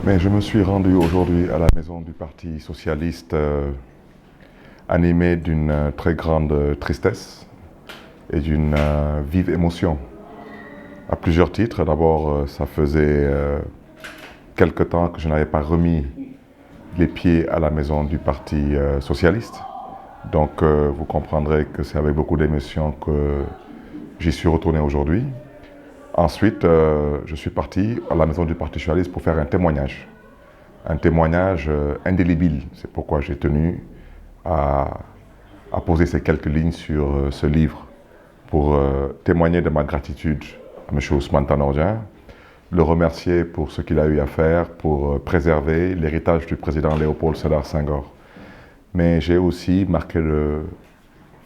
Mais je me suis rendu aujourd'hui à la maison du Parti socialiste animé d'une très grande tristesse et d'une vive émotion. À plusieurs titres. D'abord, ça faisait quelque temps que je n'avais pas remis les pieds à la maison du Parti socialiste. Donc, vous comprendrez que c'est avec beaucoup d'émotion que j'y suis retourné aujourd'hui. Ensuite, je suis parti à la maison du Parti socialiste pour faire un témoignage indélébile. C'est pourquoi j'ai tenu à poser ces quelques lignes sur ce livre pour témoigner de ma gratitude à M. Ousmane Tanor Dieng, le remercier pour ce qu'il a eu à faire pour préserver l'héritage du président Léopold Sédar Senghor. Mais j'ai aussi marqué de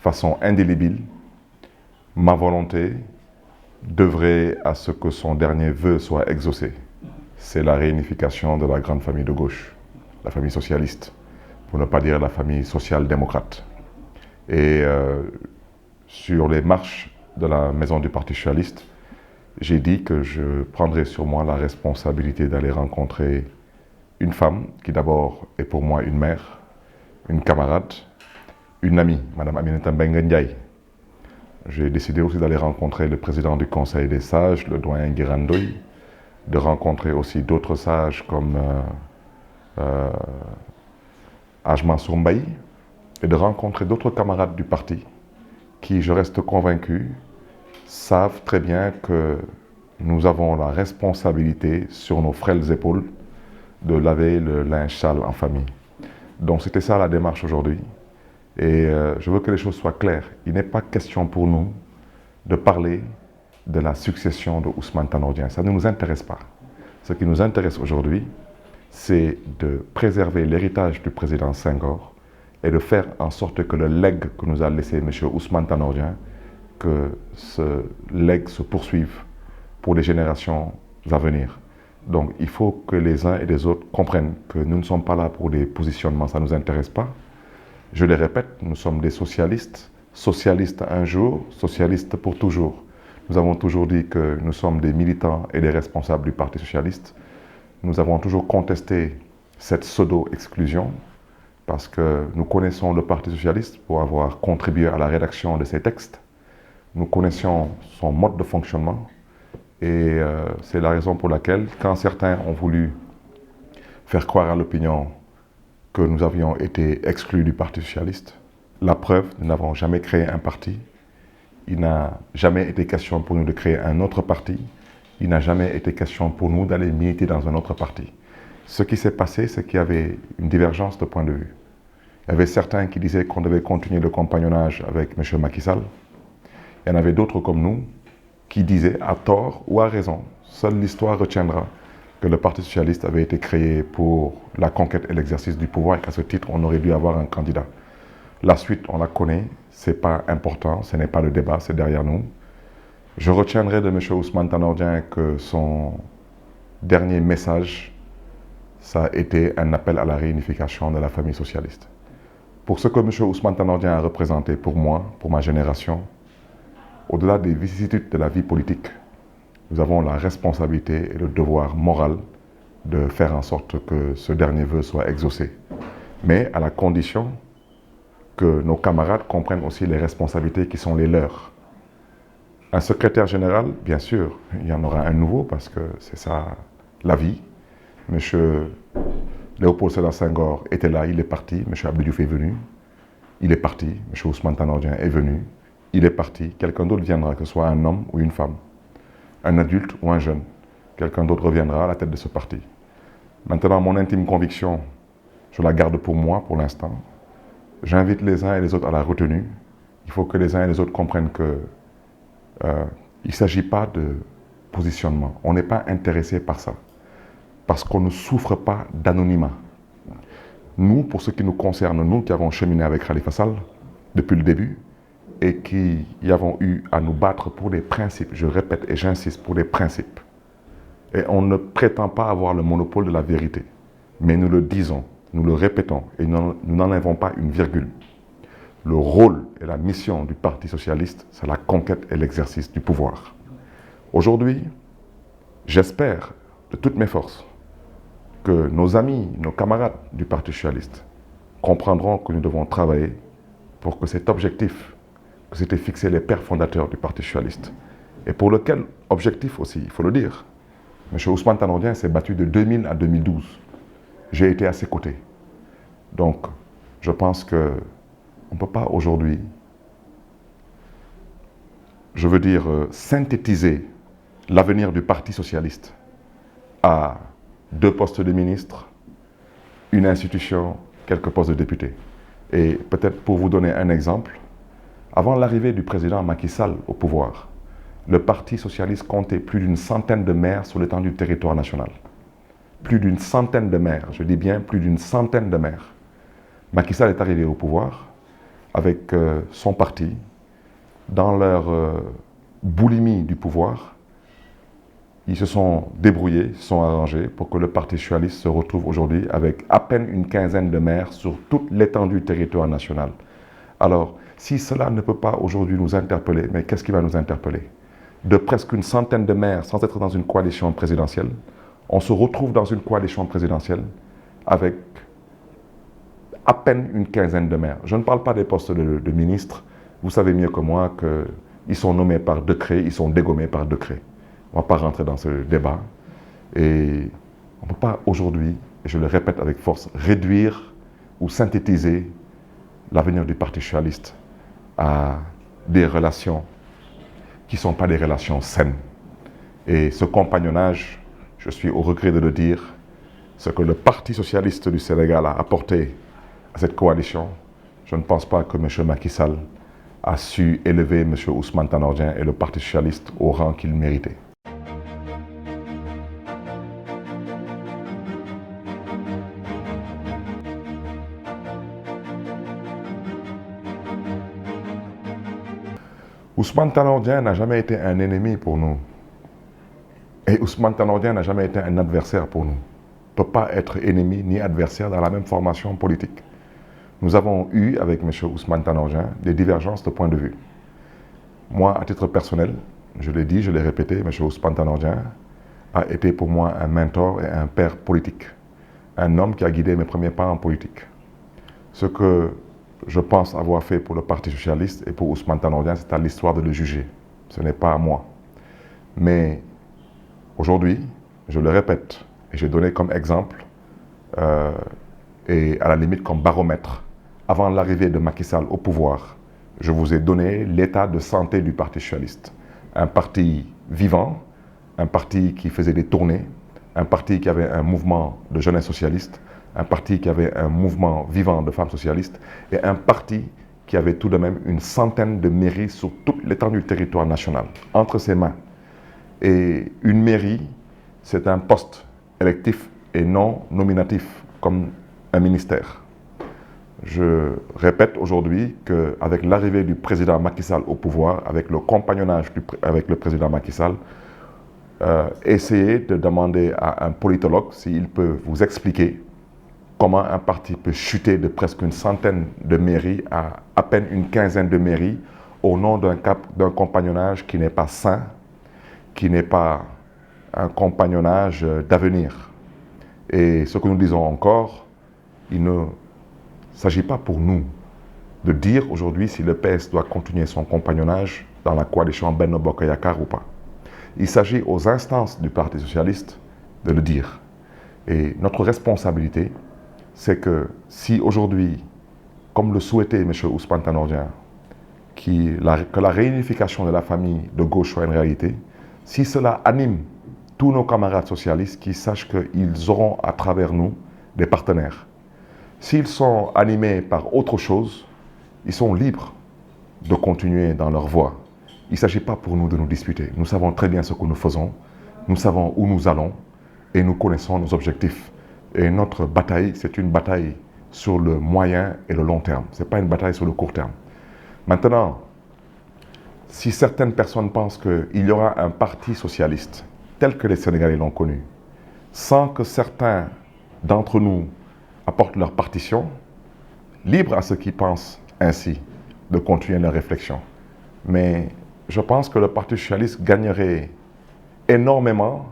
façon indélébile ma volonté d'œuvrer à ce que son dernier vœu soit exaucé. C'est la réunification de la grande famille de gauche, la famille socialiste, pour ne pas dire la famille social-démocrate. Et sur les marches de la maison du Parti socialiste, j'ai dit que je prendrais sur moi la responsabilité d'aller rencontrer une femme qui d'abord est pour moi une mère, une camarade, une amie, Mme Aminata Mbengue Ndiaye. J'ai décidé aussi d'aller rencontrer le président du Conseil des sages, le doyen Nguiran Ndoye, de rencontrer aussi d'autres sages comme Hadj Mansour Mbaye, et de rencontrer d'autres camarades du parti qui, je reste convaincu, savent très bien que nous avons la responsabilité sur nos frêles épaules de laver le linge sale en famille. Donc c'était ça la démarche aujourd'hui. Et je veux que les choses soient claires. Il n'est pas question pour nous de parler de la succession de Ousmane Tanor Dieng. Ça ne nous intéresse pas. Ce qui nous intéresse aujourd'hui, c'est de préserver l'héritage du président Senghor et de faire en sorte que le legs que nous a laissé M. Ousmane Tanor Dieng, que ce legs se poursuive pour les générations à venir. Donc il faut que les uns et les autres comprennent que nous ne sommes pas là pour des positionnements, ça ne nous intéresse pas. Je le répète, nous sommes des socialistes, socialistes un jour, socialistes pour toujours. Nous avons toujours dit que nous sommes des militants et des responsables du Parti socialiste. Nous avons toujours contesté cette pseudo-exclusion parce que nous connaissons le Parti socialiste pour avoir contribué à la rédaction de ces textes. Nous connaissions son mode de fonctionnement et c'est la raison pour laquelle, quand certains ont voulu faire croire à l'opinion que nous avions été exclus du Parti socialiste, la preuve, nous n'avons jamais créé un parti. Il n'a jamais été question pour nous de créer un autre parti. Il n'a jamais été question pour nous d'aller militer dans un autre parti. Ce qui s'est passé, c'est qu'il y avait une divergence de point de vue. Il y avait certains qui disaient qu'on devait continuer le compagnonnage avec M. Macky Sall. Il y en avait d'autres comme nous qui disaient, à tort ou à raison, seule l'histoire retiendra que le Parti socialiste avait été créé pour la conquête et l'exercice du pouvoir et qu'à ce titre, on aurait dû avoir un candidat. La suite, on la connaît, ce n'est pas important, ce n'est pas le débat, c'est derrière nous. Je retiendrai de M. Ousmane Tanor Dieng que son dernier message, ça a été un appel à la réunification de la famille socialiste. Pour ce que M. Ousmane Tanor Dieng a représenté pour moi, pour ma génération, au-delà des vicissitudes de la vie politique, nous avons la responsabilité et le devoir moral de faire en sorte que ce dernier vœu soit exaucé. Mais à la condition que nos camarades comprennent aussi les responsabilités qui sont les leurs. Un secrétaire général, bien sûr, il y en aura un nouveau parce que c'est ça la vie. M. Léopold Sédar Senghor était là, il est parti. M. Abdou Diouf est venu, il est parti. M. Ousmane Tanor Dieng est venu, il est parti. Quelqu'un d'autre viendra, que ce soit un homme ou une femme, un adulte ou un jeune. Quelqu'un d'autre reviendra à la tête de ce parti. Maintenant, mon intime conviction, je la garde pour moi pour l'instant. J'invite les uns et les autres à la retenue. Il faut que les uns et les autres comprennent que il ne s'agit pas de positionnement. On n'est pas intéressé par ça. Parce qu'on ne souffre pas d'anonymat. Nous, pour ce qui nous concerne, nous qui avons cheminé avec Khalifa Sall depuis le début et qui y avons eu à nous battre pour des principes, je répète et j'insiste, pour des principes. Et on ne prétend pas avoir le monopole de la vérité. Mais nous le disons, nous le répétons et nous n'enlèvons pas une virgule. Le rôle et la mission du Parti socialiste, c'est la conquête et l'exercice du pouvoir. Aujourd'hui, j'espère de toutes mes forces que nos amis, nos camarades du Parti socialiste comprendront que nous devons travailler pour que cet objectif, que s'étaient fixés les pères fondateurs du Parti socialiste, et pour lequel objectif aussi, il faut le dire, M. Ousmane Tanor s'est battu de 2000 à 2012. J'ai été à ses côtés. Donc, je pense qu'on ne peut pas aujourd'hui, je veux dire, synthétiser l'avenir du Parti socialiste à 2 postes de ministre, une institution, quelques postes de députés. Et peut-être pour vous donner un exemple, avant l'arrivée du président Macky Sall au pouvoir, le Parti socialiste comptait plus d'une centaine de maires sur l'étendue du territoire national. Plus d'une centaine de maires, je dis bien plus d'une centaine de maires. Macky Sall est arrivé au pouvoir avec son parti, dans leur boulimie du pouvoir. Ils se sont débrouillés, se sont arrangés pour que le Parti socialiste se retrouve aujourd'hui avec à peine une quinzaine de maires sur toute l'étendue du territoire national. Alors, si cela ne peut pas aujourd'hui nous interpeller, mais qu'est-ce qui va nous interpeller? De presque une centaine de maires sans être dans une coalition présidentielle, on se retrouve dans une coalition présidentielle avec à peine une quinzaine de maires. Je ne parle pas des postes de ministres. Vous savez mieux que moi qu'ils sont nommés par décret, ils sont dégommés par décret. On ne va pas rentrer dans ce débat. Et on ne peut pas aujourd'hui, et je le répète avec force, réduire ou synthétiser l'avenir du Parti socialiste à des relations qui ne sont pas des relations saines. Et ce compagnonnage, je suis au regret de le dire, ce que le Parti socialiste du Sénégal a apporté à cette coalition, je ne pense pas que M. Macky Sall a su élever M. Ousmane Tanor et le Parti socialiste au rang qu'il méritait. Ousmane Tanor n'a jamais été un ennemi pour nous. Et Ousmane Tanor n'a jamais été un adversaire pour nous. On ne peut pas être ennemi ni adversaire dans la même formation politique. Nous avons eu, avec M. Ousmane Tanor des divergences de point de vue. Moi, à titre personnel, je l'ai dit, je l'ai répété, M. Ousmane Tanor a été pour moi un mentor et un père politique. Un homme qui a guidé mes premiers pas en politique. Ce que je pense avoir fait pour le Parti socialiste et pour Ousmane Tanor c'est à l'histoire de le juger. Ce n'est pas à moi. Mais aujourd'hui, je le répète, et j'ai donné comme exemple, et à la limite comme baromètre, avant l'arrivée de Macky Sall au pouvoir, je vous ai donné l'état de santé du Parti socialiste. Un parti vivant, un parti qui faisait des tournées, un parti qui avait un mouvement de jeunesse socialiste, un parti qui avait un mouvement vivant de femmes socialistes et un parti qui avait tout de même une centaine de mairies sur toute l'étendue du territoire national, entre ses mains. Et une mairie, c'est un poste électif et non nominatif, comme un ministère. Je répète aujourd'hui qu'avec l'arrivée du président Macky Sall au pouvoir, avec le compagnonnage avec le président Macky Sall, essayez de demander à un politologue s'il peut vous expliquer comment un parti peut chuter de presque une centaine de mairies à peine une quinzaine de mairies au nom d'un compagnonnage qui n'est pas sain, qui n'est pas un compagnonnage d'avenir. Et ce que nous disons encore, il ne s'agit pas pour nous de dire aujourd'hui si le PS doit continuer son compagnonnage dans la coalition Benno Bokk Yakaar ou pas. Il s'agit aux instances du Parti socialiste de le dire. Et notre responsabilité, c'est que si aujourd'hui, comme le souhaitait M. Ousmane Tanor que la réunification de la famille de gauche soit une réalité, si cela anime tous nos camarades socialistes qui sachent qu'ils auront à travers nous des partenaires. S'ils sont animés par autre chose, ils sont libres de continuer dans leur voie. Il ne s'agit pas pour nous de nous disputer. Nous savons très bien ce que nous faisons, nous savons où nous allons et nous connaissons nos objectifs. Et notre bataille, c'est une bataille sur le moyen et le long terme. Ce n'est pas une bataille sur le court terme. Maintenant, si certaines personnes pensent qu'il y aura un parti socialiste, tel que les Sénégalais l'ont connu, sans que certains d'entre nous apportent leur partition, libre à ceux qui pensent ainsi de continuer leur réflexion. Mais je pense que le Parti socialiste gagnerait énormément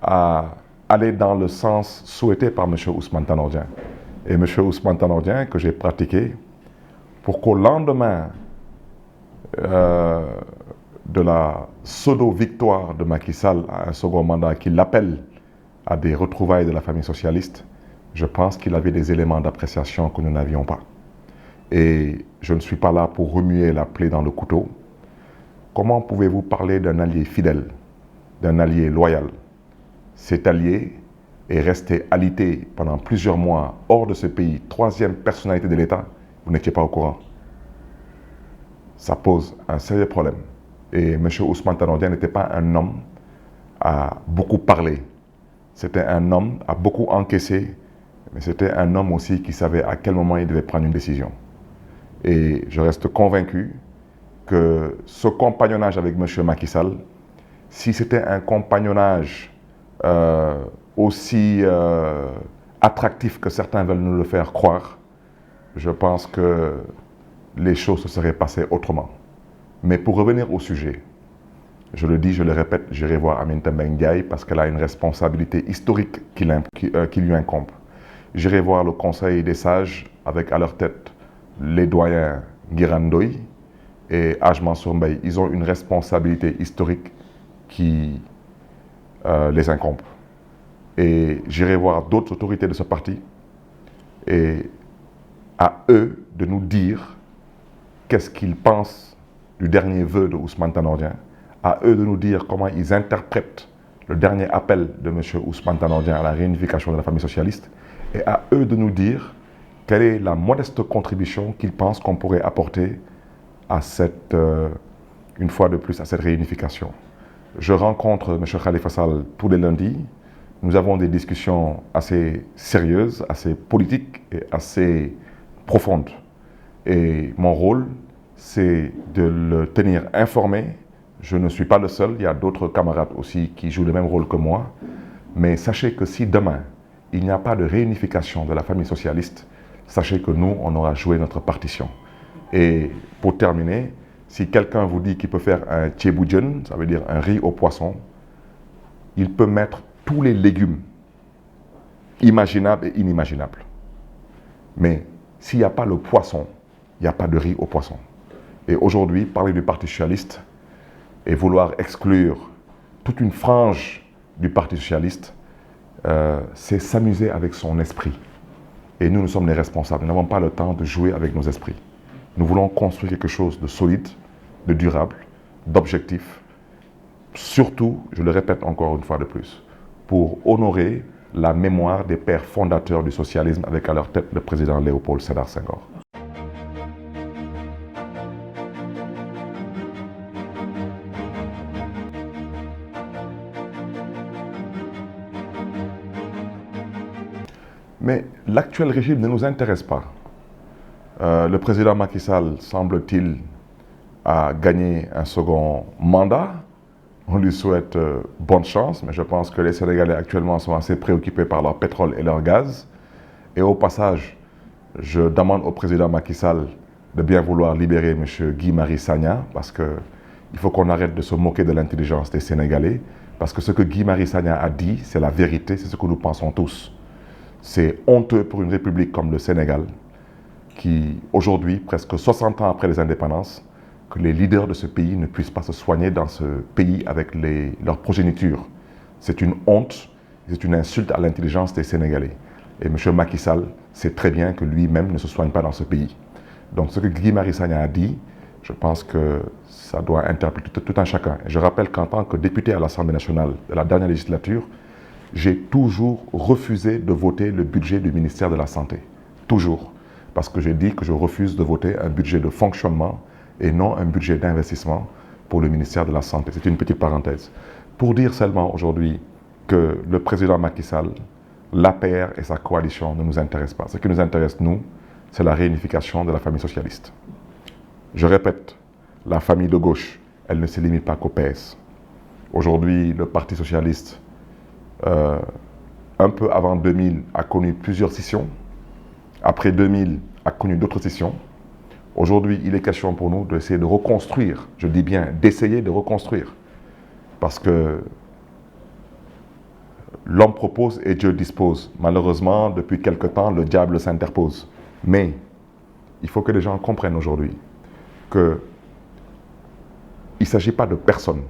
à aller dans le sens souhaité par M. Ousmane Tanor Dieng. Et M. Ousmane Tanor Dieng, que j'ai pratiqué, pour qu'au lendemain de la pseudo-victoire de Macky Sall à un second mandat, qu'il appelle à des retrouvailles de la famille socialiste, je pense qu'il avait des éléments d'appréciation que nous n'avions pas. Et je ne suis pas là pour remuer la plaie dans le couteau. Comment pouvez-vous parler d'un allié fidèle, d'un allié loyal? Cet allié est resté alité pendant plusieurs mois hors de ce pays, troisième personnalité de l'État, vous n'étiez pas au courant. Ça pose un sérieux problème. Et M. Ousmane Tanor Dieng n'était pas un homme à beaucoup parler. C'était un homme à beaucoup encaisser, mais c'était un homme aussi qui savait à quel moment il devait prendre une décision. Et je reste convaincu que ce compagnonnage avec M. Macky Sall, si c'était un compagnonnage aussi attractif que certains veulent nous le faire croire, je pense que les choses se seraient passées autrement. Mais pour revenir au sujet, je le dis, je le répète, j'irai voir Aminata Mbengue Ndiaye parce qu'elle a une responsabilité historique qui lui incombe. J'irai voir le Conseil des sages avec à leur tête les doyens Nguiran Ndoye et Hadj Mansour Mbaye. Ils ont une responsabilité historique qui les incombe. Et j'irai voir d'autres autorités de ce parti et à eux de nous dire qu'est-ce qu'ils pensent du dernier vœu de Ousmane Tanor Dieng, à eux de nous dire comment ils interprètent le dernier appel de M. Ousmane Tanor Dieng à la réunification de la famille socialiste, et à eux de nous dire quelle est la modeste contribution qu'ils pensent qu'on pourrait apporter à cette, une fois de plus, à cette réunification. Je rencontre M. Khalifa Sall tous les lundis. Nous avons des discussions assez sérieuses, assez politiques et assez profondes. Et mon rôle, c'est de le tenir informé. Je ne suis pas le seul, il y a d'autres camarades aussi qui jouent le même rôle que moi. Mais sachez que si demain, il n'y a pas de réunification de la famille socialiste, sachez que nous, on aura joué notre partition. Et pour terminer, si quelqu'un vous dit qu'il peut faire un tchéboujen, ça veut dire un riz au poisson, il peut mettre tous les légumes imaginables et inimaginables. Mais s'il n'y a pas le poisson, il n'y a pas de riz au poisson. Et aujourd'hui, parler du Parti socialiste et vouloir exclure toute une frange du Parti socialiste, c'est s'amuser avec son esprit. Et nous, nous sommes les responsables. Nous n'avons pas le temps de jouer avec nos esprits. Nous voulons construire quelque chose de solide, de durable, d'objectif. Surtout, je le répète encore une fois de plus, pour honorer la mémoire des pères fondateurs du socialisme avec à leur tête le président Léopold Sédar Senghor. Mais l'actuel régime ne nous intéresse pas. Le président Macky Sall, semble-t-il, a gagné un second mandat. On lui souhaite bonne chance, mais je pense que les Sénégalais actuellement sont assez préoccupés par leur pétrole et leur gaz. Et au passage, je demande au président Macky Sall de bien vouloir libérer M. Guy Marius Sagna, parce qu'il faut qu'on arrête de se moquer de l'intelligence des Sénégalais, parce que ce que Guy Marius Sagna a dit, c'est la vérité, c'est ce que nous pensons tous. C'est honteux pour une république comme le Sénégal, qui aujourd'hui, presque 60 ans après les indépendances, que les leaders de ce pays ne puissent pas se soigner dans ce pays avec leur progéniture. C'est une honte, c'est une insulte à l'intelligence des Sénégalais. Et M. Macky Sall sait très bien que lui-même ne se soigne pas dans ce pays. Donc ce que Guy Marius Sagna a dit, je pense que ça doit interpeller tout un chacun. Et je rappelle qu'en tant que député à l'Assemblée nationale de la dernière législature, j'ai toujours refusé de voter le budget du ministère de la Santé. Toujours. Parce que j'ai dit que je refuse de voter un budget de fonctionnement et non un budget d'investissement pour le ministère de la Santé. C'est une petite parenthèse. Pour dire seulement aujourd'hui que le président Macky Sall, l'APR et sa coalition ne nous intéressent pas. Ce qui nous intéresse, nous, c'est la réunification de la famille socialiste. Je répète, la famille de gauche, elle ne se limite pas qu'au PS. Aujourd'hui, le Parti socialiste, un peu avant 2000, a connu plusieurs scissions. Après 2000, a connu d'autres scissions. Aujourd'hui, il est question pour nous d'essayer de reconstruire, je dis bien d'essayer de reconstruire. Parce que l'homme propose et Dieu dispose. Malheureusement, depuis quelque temps, le diable s'interpose. Mais il faut que les gens comprennent aujourd'hui qu'il ne s'agit pas de personne,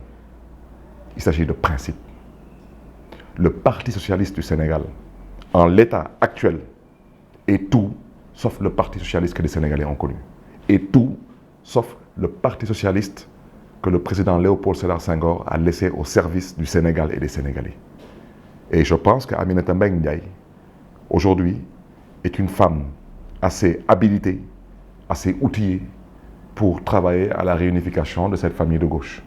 il s'agit de principe. Le Parti socialiste du Sénégal, en l'état actuel, est tout sauf le Parti socialiste que les Sénégalais ont connu. Et tout sauf le Parti socialiste que le président Léopold Sédar Senghor a laissé au service du Sénégal et des Sénégalais. Et je pense qu'Aminata Mbengue Ndiaye, aujourd'hui, est une femme assez habilitée, assez outillée pour travailler à la réunification de cette famille de gauche.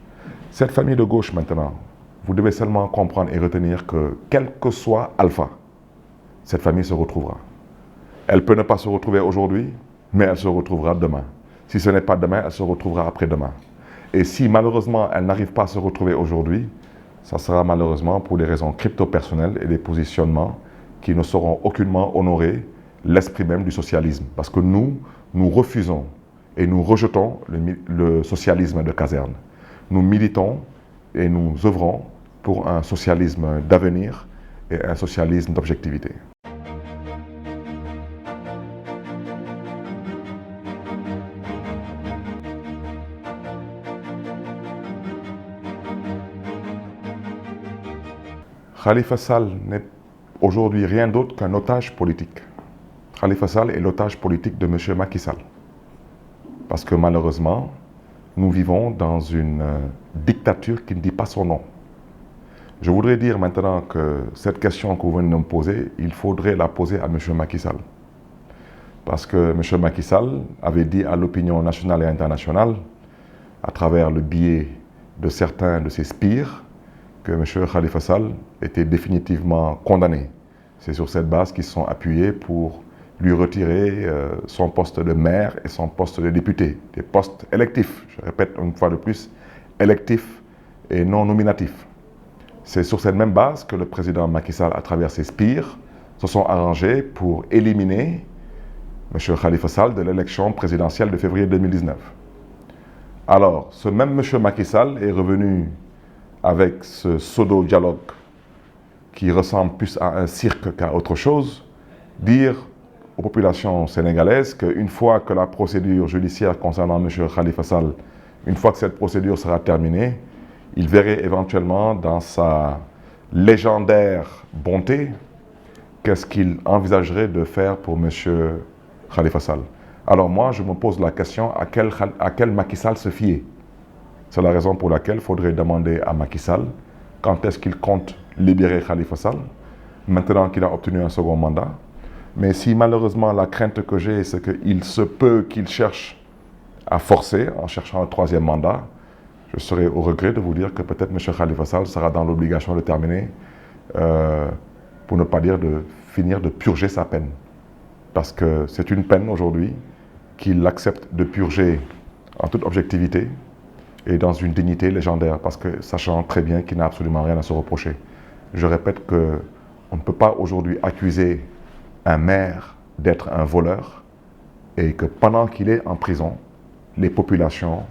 Cette famille de gauche, maintenant, vous devez seulement comprendre et retenir que, quel que soit Alpha, cette famille se retrouvera. Elle peut ne pas se retrouver aujourd'hui, mais elle se retrouvera demain. Si ce n'est pas demain, elle se retrouvera après-demain. Et si malheureusement elle n'arrive pas à se retrouver aujourd'hui, ça sera malheureusement pour des raisons crypto-personnelles et des positionnements qui ne sauront aucunement honorer l'esprit même du socialisme. Parce que nous refusons et nous rejetons le socialisme de caserne. Nous militons et nous œuvrons pour un socialisme d'avenir et un socialisme d'objectivité. Khalifa Sall n'est aujourd'hui rien d'autre qu'un otage politique. Khalifa Sall est l'otage politique de M. Macky Sall. Parce que malheureusement, nous vivons dans une dictature qui ne dit pas son nom. Je voudrais dire maintenant que cette question que vous venez de me poser, il faudrait la poser à M. Macky Sall. Parce que M. Macky Sall avait dit à l'opinion nationale et internationale, à travers le biais de certains de ses spires, que M. Khalifa Sall était définitivement condamné. C'est sur cette base qu'ils se sont appuyés pour lui retirer son poste de maire et son poste de député, des postes électifs, je répète une fois de plus, électifs et non nominatifs. C'est sur cette même base que le président Macky Sall, à travers ses spires, se sont arrangés pour éliminer M. Khalifa Sall de l'élection présidentielle de février 2019. Alors, ce même M. Macky Sall est revenu avec ce pseudo-dialogue qui ressemble plus à un cirque qu'à autre chose, dire aux populations sénégalaises qu'une fois que la procédure judiciaire concernant M. Khalifa Sall, une fois que cette procédure sera terminée, il verrait éventuellement dans sa légendaire bonté qu'est-ce qu'il envisagerait de faire pour M. Khalifa Sall. Alors moi, je me pose la question à quel Macky Sall se fier. C'est la raison pour laquelle il faudrait demander à Macky Sall quand est-ce qu'il compte libérer Khalifa Sall, maintenant qu'il a obtenu un second mandat. Mais si malheureusement la crainte que j'ai, c'est qu'il se peut qu'il cherche à forcer en cherchant un troisième mandat, je serai au regret de vous dire que peut-être M. Khalifa Sall sera dans l'obligation de terminer, pour ne pas dire de finir de purger sa peine. Parce que c'est une peine aujourd'hui qu'il accepte de purger en toute objectivité et dans une dignité légendaire, parce que sachant très bien qu'il n'a absolument rien à se reprocher. Je répète qu'on ne peut pas aujourd'hui accuser un maire d'être un voleur et que pendant qu'il est en prison, les populations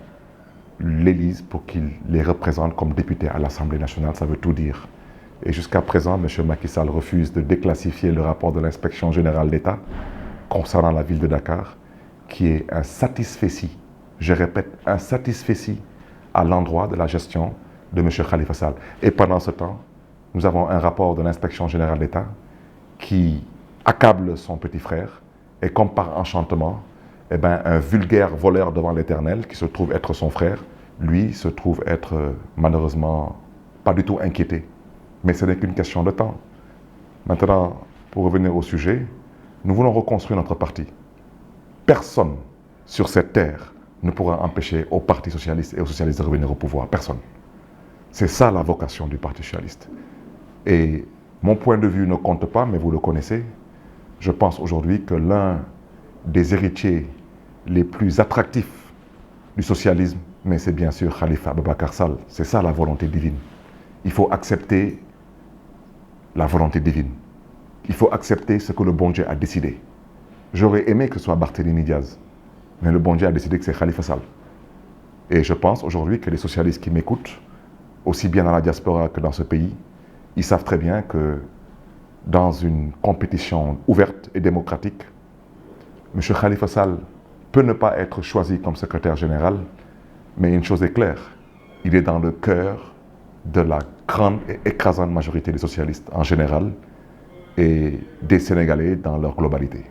l'élisent pour qu'il les représente comme député à l'Assemblée nationale. Ça veut tout dire. Et jusqu'à présent, M. Macky Sall refuse de déclassifier le rapport de l'inspection générale d'État concernant la ville de Dakar, qui est un satisfecit, je répète, un satisfecit à l'endroit de la gestion de M. Khalifa Sall. Et pendant ce temps, nous avons un rapport de l'inspection générale d'État qui accable son petit frère et comme par enchantement, eh ben, un vulgaire voleur devant l'Éternel qui se trouve être son frère, lui se trouve être malheureusement pas du tout inquiété. Mais ce n'est qu'une question de temps. Maintenant, pour revenir au sujet, nous voulons reconstruire notre parti. Personne sur cette terre ne pourra empêcher au Parti socialiste et aux socialistes de revenir au pouvoir. Personne. C'est ça la vocation du Parti socialiste. Et mon point de vue ne compte pas, mais vous le connaissez. Je pense aujourd'hui que l'un des héritiers les plus attractifs du socialisme, mais c'est bien sûr Khalifa Abubakar Sall. C'est ça la volonté divine. Il faut accepter la volonté divine. Il faut accepter ce que le bon Dieu a décidé. J'aurais aimé que ce soit Barthélémy Diaz, mais le bon Dieu a décidé que c'est Khalifa Sall. Et je pense aujourd'hui que les socialistes qui m'écoutent, aussi bien dans la diaspora que dans ce pays, ils savent très bien que dans une compétition ouverte et démocratique, M. Khalifa Sall peut ne pas être choisi comme secrétaire général, mais une chose est claire, il est dans le cœur de la grande et écrasante majorité des socialistes en général et des Sénégalais dans leur globalité.